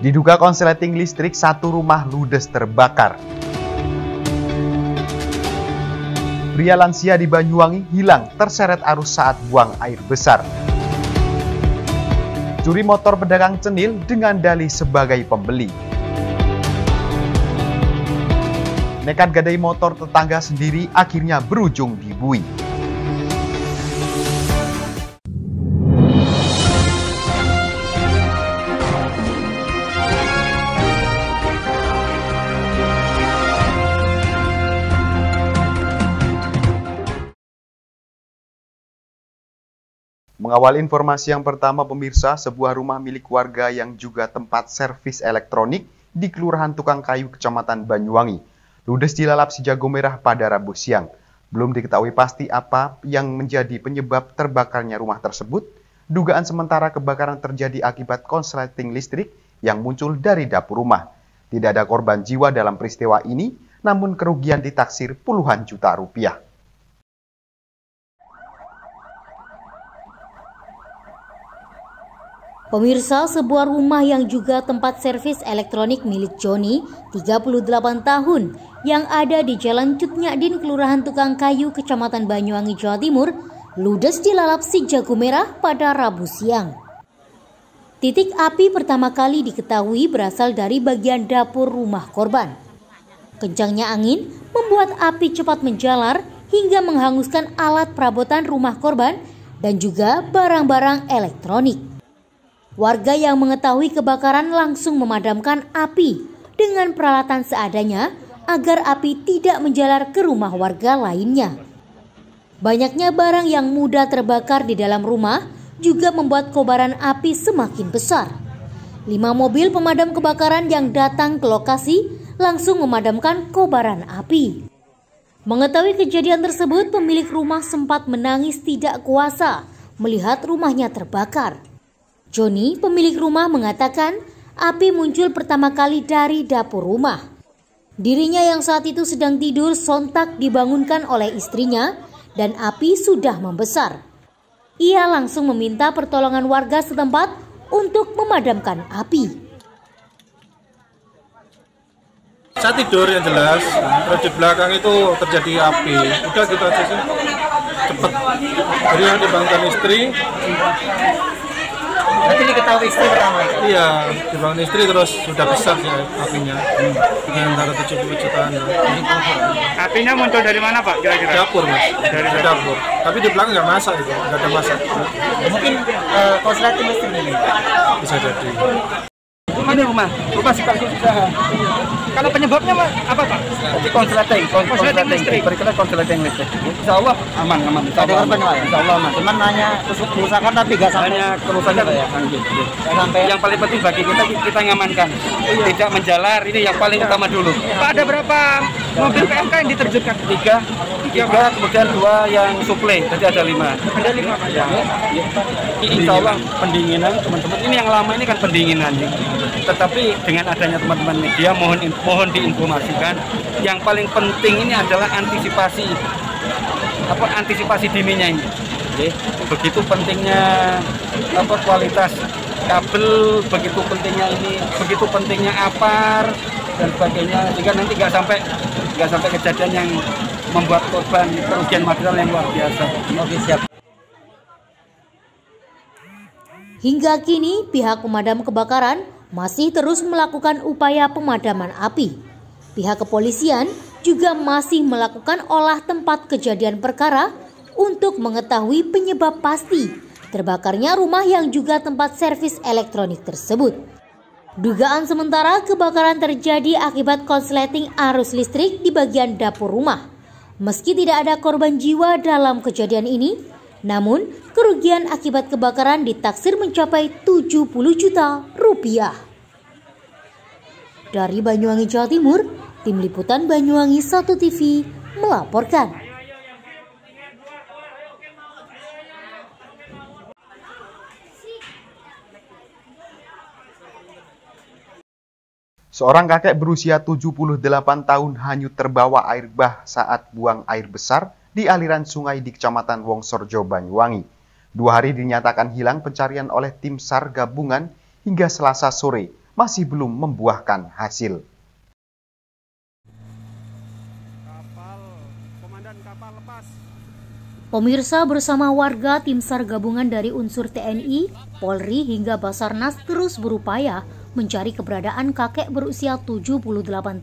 Diduga konsleting listrik, satu rumah ludes terbakar. Pria lansia di Banyuwangi hilang terseret arus saat buang air besar. Curi motor pedagang cenil dengan dalih sebagai pembeli. Nekat gadai motor tetangga sendiri akhirnya berujung dibui. Mengawal informasi yang pertama, pemirsa, sebuah rumah milik warga yang juga tempat servis elektronik di Kelurahan Tukang Kayu, Kecamatan Banyuwangi, ludes dilalap si jago merah pada Rabu siang. Belum diketahui pasti apa yang menjadi penyebab terbakarnya rumah tersebut. Dugaan sementara kebakaran terjadi akibat konsleting listrik yang muncul dari dapur rumah. Tidak ada korban jiwa dalam peristiwa ini, namun kerugian ditaksir puluhan juta rupiah. Pemirsa, sebuah rumah yang juga tempat servis elektronik milik Joni, 38 tahun, yang ada di Jalan Cut Nyadin, Kelurahan Tukang Kayu, Kecamatan Banyuwangi, Jawa Timur, ludes dilalap si jago merah pada Rabu siang. Titik api pertama kali diketahui berasal dari bagian dapur rumah korban. Kencangnya angin membuat api cepat menjalar hingga menghanguskan alat perabotan rumah korban dan juga barang-barang elektronik. Warga yang mengetahui kebakaran langsung memadamkan api dengan peralatan seadanya agar api tidak menjalar ke rumah warga lainnya. Banyaknya barang yang mudah terbakar di dalam rumah juga membuat kobaran api semakin besar. 5 mobil pemadam kebakaran yang datang ke lokasi langsung memadamkan kobaran api. Mengetahui kejadian tersebut, pemilik rumah sempat menangis tidak kuasa melihat rumahnya terbakar. Joni, pemilik rumah, mengatakan api muncul pertama kali dari dapur rumah. Dirinya yang saat itu sedang tidur sontak dibangunkan oleh istrinya dan api sudah membesar. Ia langsung meminta pertolongan warga setempat untuk memadamkan api. Saya tidur yang jelas, terus di belakang itu terjadi api. Udah gitu aja sih, cepet. Jadi yang dibangunkan istri. Nanti diketahui istri pertama? Iya, dibangun istri terus sudah besar sih apinya. Antara 70 jutaan. Apinya muncul dari mana, Pak, kira-kira? Dapur, Mas. Dari dapur. Tapi di belakang nggak masak gitu, nggak ada masak. Mungkin konsleting listrik ini? Bisa jadi. Ini rumah sekaligus usaha. Kalau penyebabnya apa, Pak? Jadi konsleting listrik. Berkira konsleting listrik. Insya Allah aman. Insya Allah aman. Cuman hanya kerusakan tapi nggak sampai kerusakan ya. Sampai. Yang paling penting bagi kita ngamankan, tidak menjalar. Ini yang paling utama dulu. Pak, ada berapa mobil PMK yang diterjunkan? 3, kemudian 2 yang suplai. Jadi ada 5. Ada 5. Ya. Insya Allah pendinginan teman-teman. Ini yang lama ini kan pendinginan. Tetapi dengan adanya teman-teman media mohon diinformasikan, yang paling penting ini adalah antisipasi dininya ini. Begitu pentingnya kualitas kabel, begitu pentingnya apar dan sebagainya, sehingga nanti nggak sampai kejadian yang membuat korban kerugian material yang luar biasa. Oke, siap. Hingga kini pihak pemadam kebakaran masih terus melakukan upaya pemadaman api. Pihak kepolisian juga masih melakukan olah tempat kejadian perkara untuk mengetahui penyebab pasti terbakarnya rumah yang juga tempat servis elektronik tersebut. Dugaan sementara kebakaran terjadi akibat konsleting arus listrik di bagian dapur rumah. Meski tidak ada korban jiwa dalam kejadian ini, namun kerugian akibat kebakaran ditaksir mencapai 70 juta rupiah. Dari Banyuwangi, Jawa Timur, Tim Liputan Banyuwangi 1 TV melaporkan. Seorang kakek berusia 78 tahun hanyut terbawa air bah saat buang air besar di aliran sungai di Kecamatan Wongsorjo, Banyuwangi. 2 hari dinyatakan hilang pencarian oleh tim SAR gabungan hingga Selasa sore. masih belum membuahkan hasil. Pemirsa, bersama warga, tim SAR gabungan dari unsur TNI, Polri hingga Basarnas terus berupaya mencari keberadaan kakek berusia 78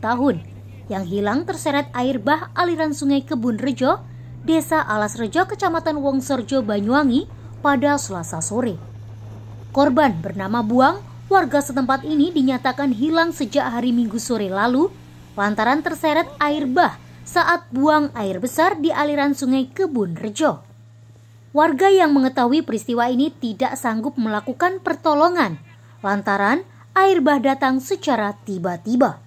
tahun yang hilang terseret air bah aliran Sungai Kebun Rejo, Desa Alas Rejo, Kecamatan Wongsorjo, Banyuwangi pada Selasa sore. Korban bernama Buang, warga setempat ini dinyatakan hilang sejak hari Minggu sore lalu lantaran terseret air bah saat buang air besar di aliran Sungai Kebun Rejo. Warga yang mengetahui peristiwa ini tidak sanggup melakukan pertolongan lantaran air bah datang secara tiba-tiba.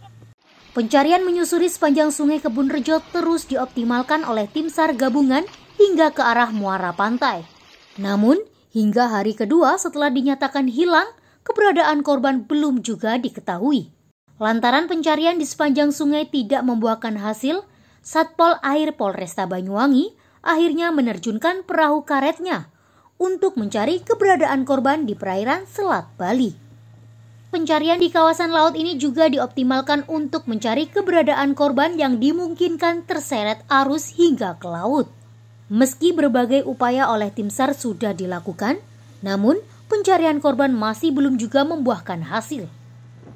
Pencarian menyusuri sepanjang Sungai Kebun Rejo terus dioptimalkan oleh tim SAR gabungan hingga ke arah muara pantai. Namun, hingga hari kedua setelah dinyatakan hilang, keberadaan korban belum juga diketahui. Lantaran pencarian di sepanjang sungai tidak membuahkan hasil, Satpol Air Polresta Banyuwangi akhirnya menerjunkan perahu karetnya untuk mencari keberadaan korban di perairan Selat Bali. Pencarian di kawasan laut ini juga dioptimalkan untuk mencari keberadaan korban yang dimungkinkan terseret arus hingga ke laut. Meski berbagai upaya oleh tim SAR sudah dilakukan, namun pencarian korban masih belum juga membuahkan hasil.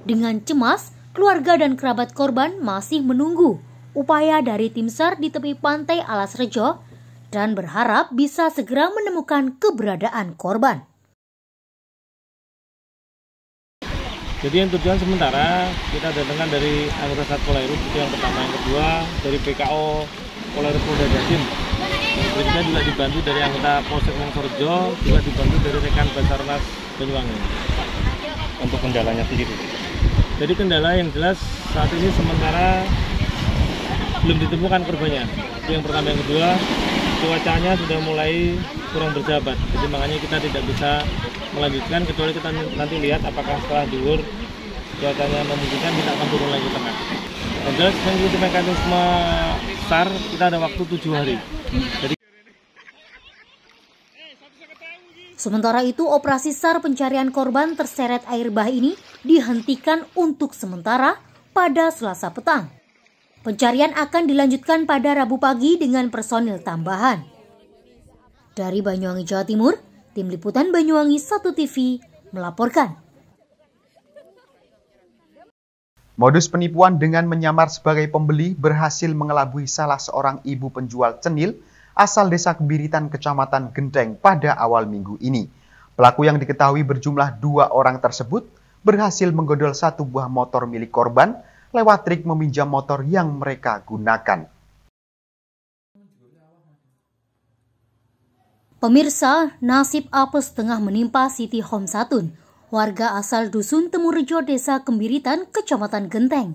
Dengan cemas, keluarga dan kerabat korban masih menunggu upaya dari tim SAR di tepi pantai Alas Rejo dan berharap bisa segera menemukan keberadaan korban. Jadi yang tujuan sementara kita datangkan dari anggota Satpol Air itu yang pertama, yang kedua dari PKO Polres Polda Jatim. Kita juga dibantu dari anggota Polsek Wongsorjo, juga dibantu dari rekan Basarnas Banyuwangi. Untuk kendalanya sendiri? Jadi kendala yang jelas saat ini sementara belum ditemukan korbannya. Itu yang pertama. Yang kedua, cuacanya sudah mulai kurang bersahabat. Jadi makanya kita tidak bisa melanjutkan kecuali kita nanti lihat apakah setelah zuhur cuacanya memungkinkan kita akan turun lagi ke tengah. Dan jelas mengikuti mekanisme SAR kita ada waktu 7 hari. Jadi sementara itu, operasi SAR pencarian korban terseret air bah ini dihentikan untuk sementara pada Selasa petang. Pencarian akan dilanjutkan pada Rabu pagi dengan personil tambahan. Dari Banyuwangi, Jawa Timur, Tim Liputan Banyuwangi 1 TV melaporkan. Modus penipuan dengan menyamar sebagai pembeli berhasil mengelabui salah seorang ibu penjual cenil asal Desa Kebiritan, Kecamatan Genteng pada awal minggu ini. Pelaku yang diketahui berjumlah 2 orang tersebut berhasil menggodol 1 buah motor milik korban lewat trik meminjam motor yang mereka gunakan. Pemirsa, nasib apes tengah menimpa Siti Homsatun, warga asal Dusun Temurejo, Desa Kebiritan, Kecamatan Genteng.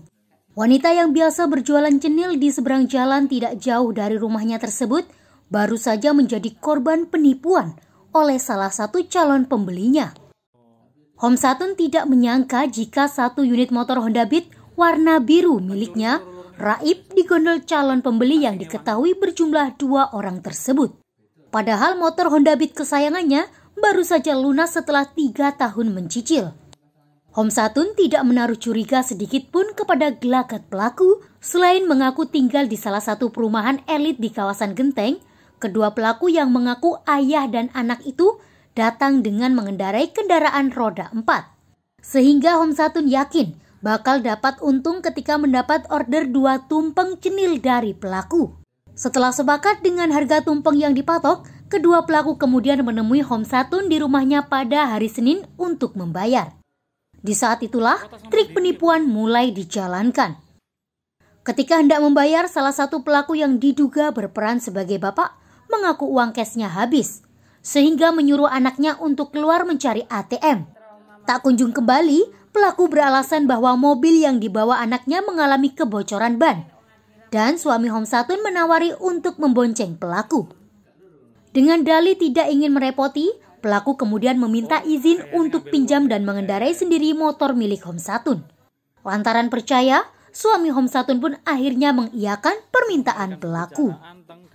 Wanita yang biasa berjualan cenil di seberang jalan tidak jauh dari rumahnya tersebut baru saja menjadi korban penipuan oleh salah satu calon pembelinya. Homsatun tidak menyangka jika 1 unit motor Honda Beat warna biru miliknya raib digondol calon pembeli yang diketahui berjumlah 2 orang tersebut. Padahal motor Honda Beat kesayangannya baru saja lunas setelah 3 tahun mencicil. Homsatun tidak menaruh curiga sedikit pun kepada gelagat pelaku. Selain mengaku tinggal di salah satu perumahan elit di kawasan Genteng, kedua pelaku yang mengaku ayah dan anak itu datang dengan mengendarai kendaraan roda 4. Sehingga Homsatun yakin bakal dapat untung ketika mendapat order 2 tumpeng cenil dari pelaku. Setelah sepakat dengan harga tumpeng yang dipatok, kedua pelaku kemudian menemui Homsatun di rumahnya pada hari Senin untuk membayar. Di saat itulah trik penipuan mulai dijalankan. Ketika hendak membayar, salah satu pelaku yang diduga berperan sebagai bapak mengaku uang cashnya habis, sehingga menyuruh anaknya untuk keluar mencari ATM. Tak kunjung kembali, pelaku beralasan bahwa mobil yang dibawa anaknya mengalami kebocoran ban, dan suami Homsatun menawari untuk membonceng pelaku. Dengan dalih tidak ingin merepoti, pelaku kemudian meminta izin untuk pinjam dan mengendarai sendiri motor milik Homsatun. Lantaran percaya, suami Homsatun pun akhirnya mengiyakan permintaan pelaku.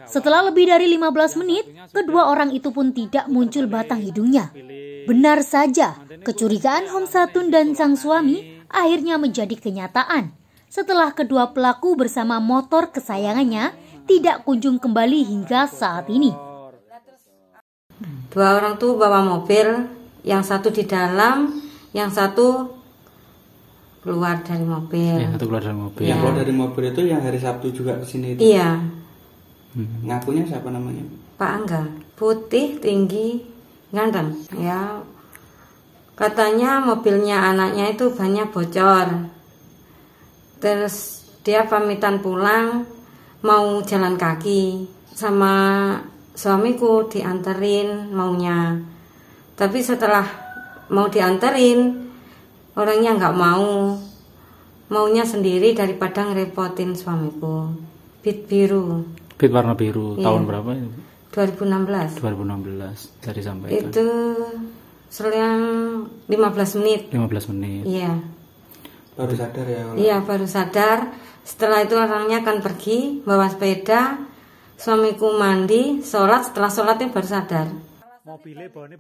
Setelah lebih dari 15 menit, kedua orang itu pun tidak muncul batang hidungnya. Benar saja, Kecurigaan Homsatun dan sang suami akhirnya menjadi kenyataan setelah kedua pelaku bersama motor kesayangannya tidak kunjung kembali hingga saat ini. Dua orang tuh bawa mobil, yang satu di dalam, yang satu keluar dari mobil. Yang satu keluar dari mobil. Ya. Yang keluar dari mobil itu yang hari Sabtu juga kesini itu. Iya. Ngakunya siapa namanya? Pak Angga, putih, tinggi, ganteng. Ya, katanya mobilnya anaknya itu bannya bocor. Terus dia pamitan pulang, mau jalan kaki sama suamiku dianterin maunya. Tapi setelah mau dianterin, orangnya nggak mau, maunya sendiri daripada ngerepotin suamiku. Beat biru. Beat warna biru. Iya. Tahun berapa? 2016. 2016 dari sampaikan. Itu selang 15 menit. 15 menit. Iya. Baru sadar ya? Iya, baru sadar. Setelah itu orangnya akan pergi bawa sepeda. Suamiku mandi, sholat. Setelah sholatnya baru sadar.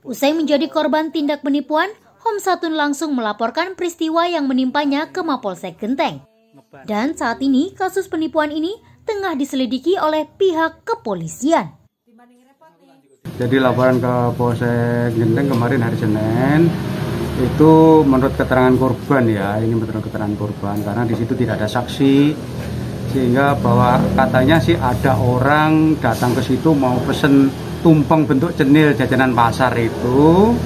Usai menjadi korban tindak penipuan, Homsatun langsung melaporkan peristiwa yang menimpanya ke Mapolsek Genteng. Dan saat ini kasus penipuan ini tengah diselidiki oleh pihak kepolisian. Jadi laporan ke Polsek Genteng kemarin hari Senin itu menurut keterangan korban ya, ini menurut keterangan korban karena di situ tidak ada saksi, sehingga bahwa katanya sih ada orang datang ke situ mau pesen tumpeng bentuk cenil jajanan pasar itu.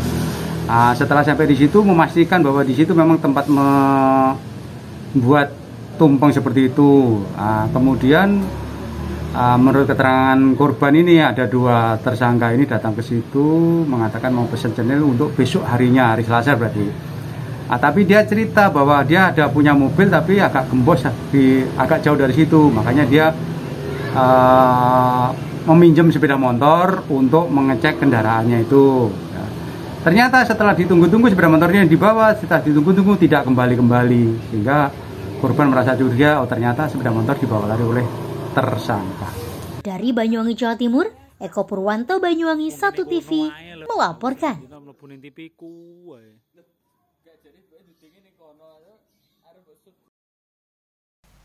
Nah, setelah sampai di situ memastikan bahwa di situ memang tempat membuat tumpeng seperti itu. Nah, kemudian menurut keterangan korban ini ada dua tersangka ini datang ke situ mengatakan mau pesen cenil untuk besok harinya, hari Selasa berarti. Nah, tapi dia cerita bahwa dia ada punya mobil tapi agak gembos agak jauh dari situ, makanya dia meminjam sepeda motor untuk mengecek kendaraannya itu. Ya. Ternyata setelah ditunggu-tunggu sepeda motornya yang dibawa, setelah ditunggu-tunggu tidak kembali-kembali, sehingga korban merasa curiga, oh ternyata sepeda motor dibawa lari oleh tersangka. Dari Banyuwangi, Jawa Timur, Eko Purwanto, Banyuwangi 1 TV melaporkan.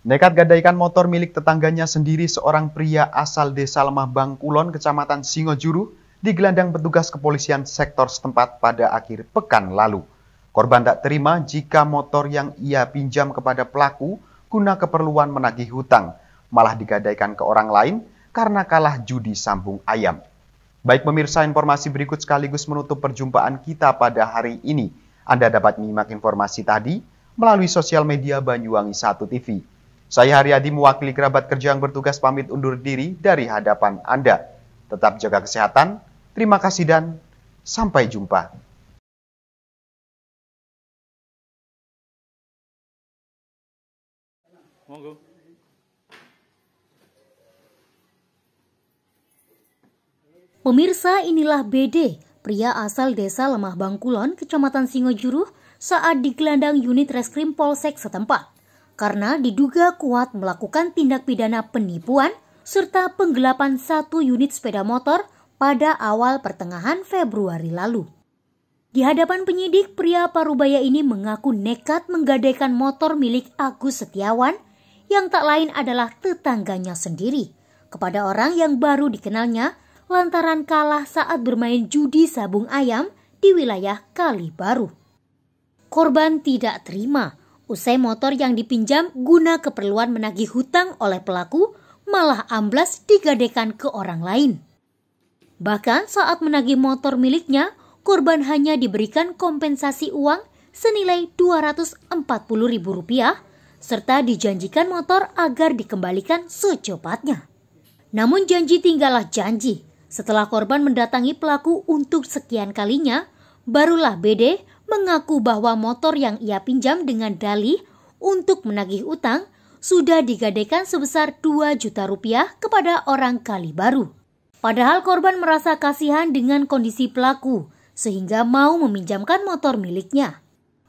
Nekat gadaikan motor milik tetangganya sendiri, seorang pria asal Desa Lemah Bangkulon, Kecamatan Singojuru, digelandang petugas kepolisian sektor setempat pada akhir pekan lalu. Korban tak terima jika motor yang ia pinjam kepada pelaku guna keperluan menagih hutang malah digadaikan ke orang lain karena kalah judi sambung ayam. Baik pemirsa, informasi berikut sekaligus menutup perjumpaan kita pada hari ini. Anda dapat menyimak informasi tadi melalui sosial media Banyuwangi 1 TV. Saya Haryadi mewakili kerabat kerja yang bertugas pamit undur diri dari hadapan Anda. Tetap jaga kesehatan, terima kasih dan sampai jumpa. Monggo. Pemirsa, inilah BD, pria asal Desa Lemah Bangkulon, Kecamatan Singojuru, saat digelandang unit reskrim Polsek setempat karena diduga kuat melakukan tindak pidana penipuan serta penggelapan 1 unit sepeda motor pada awal pertengahan Februari lalu. Di hadapan penyidik, pria parubaya ini mengaku nekat menggadaikan motor milik Agus Setiawan yang tak lain adalah tetangganya sendiri kepada orang yang baru dikenalnya lantaran kalah saat bermain judi sabung ayam di wilayah Kalibaru. Korban tidak terima, usai motor yang dipinjam guna keperluan menagih hutang oleh pelaku malah amblas digadaikan ke orang lain. Bahkan saat menagih motor miliknya, korban hanya diberikan kompensasi uang senilai Rp240.000 serta dijanjikan motor agar dikembalikan secepatnya. Namun janji tinggallah janji. Setelah korban mendatangi pelaku untuk sekian kalinya, barulah BD mengaku bahwa motor yang ia pinjam dengan dalih untuk menagih utang sudah digadaikan sebesar Rp2 juta kepada orang Kalibaru. Padahal korban merasa kasihan dengan kondisi pelaku, sehingga mau meminjamkan motor miliknya.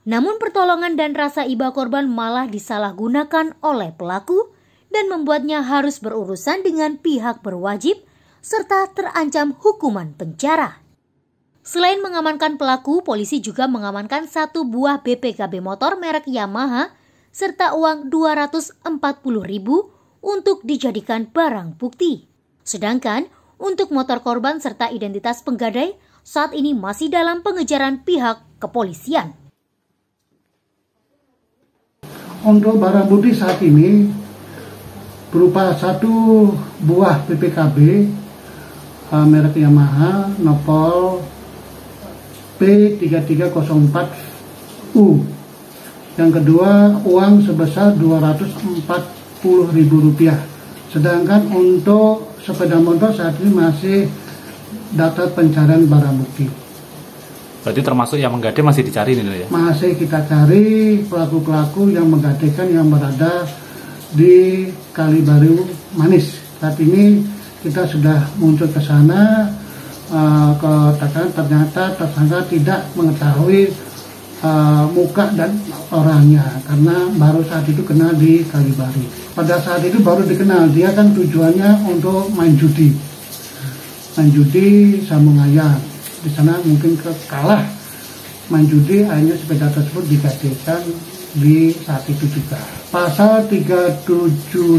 Namun pertolongan dan rasa iba korban malah disalahgunakan oleh pelaku dan membuatnya harus berurusan dengan pihak berwajib serta terancam hukuman penjara. Selain mengamankan pelaku, polisi juga mengamankan 1 buah BPKB motor merek Yamaha serta uang 240.000 untuk dijadikan barang bukti. Sedangkan untuk motor korban serta identitas penggadai saat ini masih dalam pengejaran pihak kepolisian. Untuk barang bukti saat ini berupa 1 buah BPKB merek Yamaha Nopol P3304U. Yang kedua, uang sebesar Rp240.000. Sedangkan untuk sepeda motor saat ini masih data pencarian barang bukti. Berarti termasuk yang menggadai masih dicari ini ya? Masih kita cari pelaku-pelaku yang menggadaikan yang berada di Kalibaru Manis. Saat ini kita sudah muncul ke sana. Ternyata tersangka tidak mengetahui muka dan orangnya karena baru saat itu kenal di Kalibaru. Pada saat itu baru dikenal, dia kan tujuannya untuk main judi sambung ayam. Di sana mungkin kalah main judi, akhirnya sepeda tersebut digadaikan di saat itu juga. Pasal 378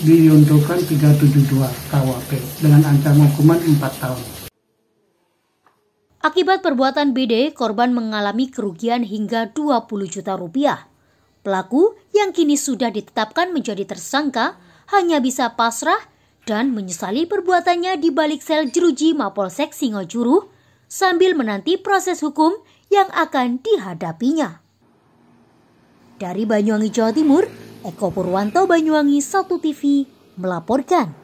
diuntukkan 372 KUHP dengan ancaman hukuman 4 tahun. Akibat perbuatan BD, korban mengalami kerugian hingga 20 juta rupiah. Pelaku yang kini sudah ditetapkan menjadi tersangka hanya bisa pasrah dan menyesali perbuatannya di balik sel jeruji Mapolsek Singojuru sambil menanti proses hukum yang akan dihadapinya. Dari Banyuwangi, Jawa Timur, Eko Purwanto, Banyuwangi 1 TV melaporkan.